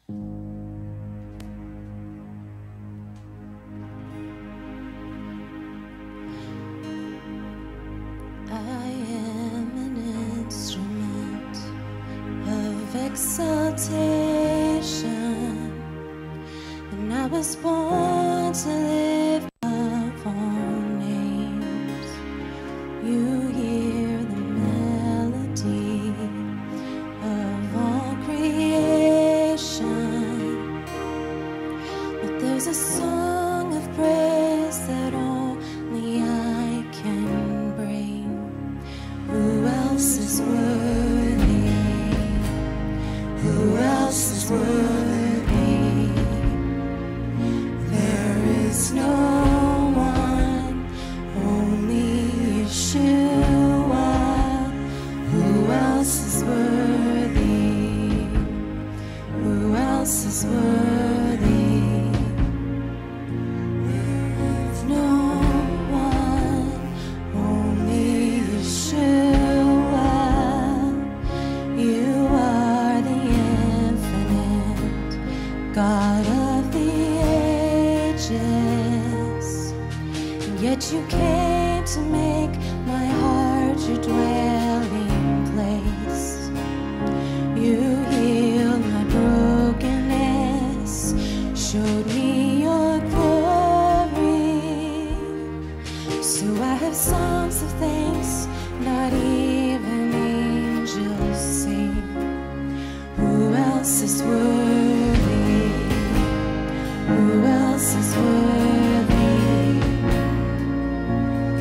I am an instrument of exaltation, and I was born to live above all names. You hear the melody of all creation, but there's a song of praise that only I can bring. Who else is worthy? Who else is worthy? There is no one, only Yeshua. Who else is worthy? Who else is worthy? There's no one, only Yeshua. You are the infinite God of the ages, and yet you came to make my heart your dwelling place. You healed my brokenness, showed me your glory. So I have songs of thanks, not even angels sing. Who else is worthy? Who else is worthy?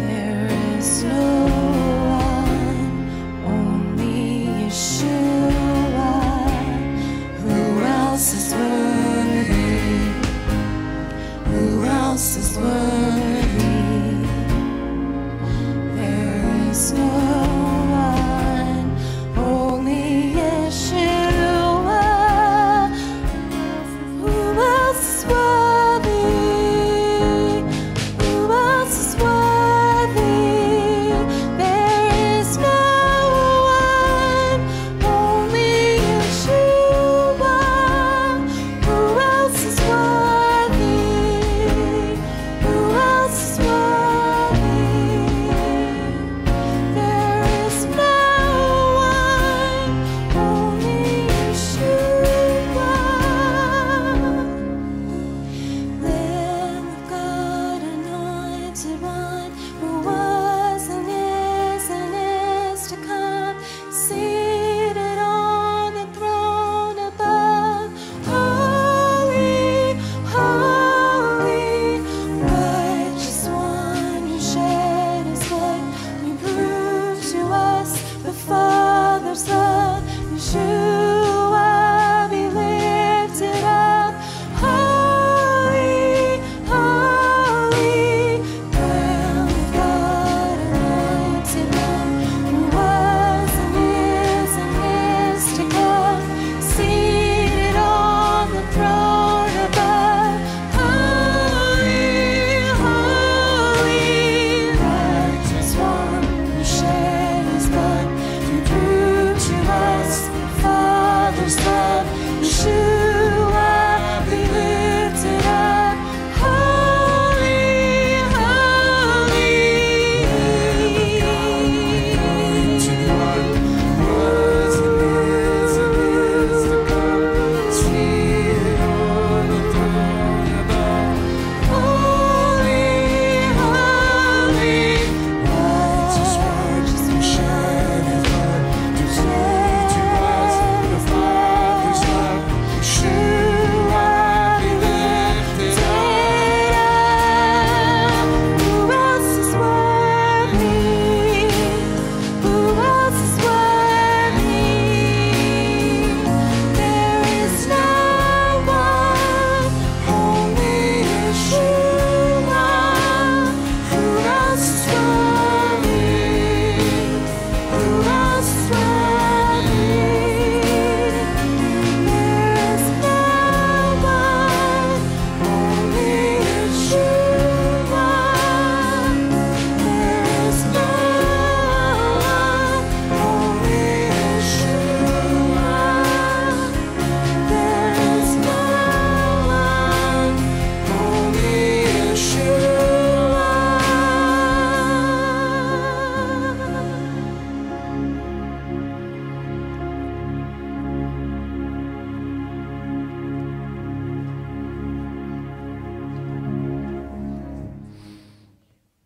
There is no one, only Yeshua. Who else is worthy?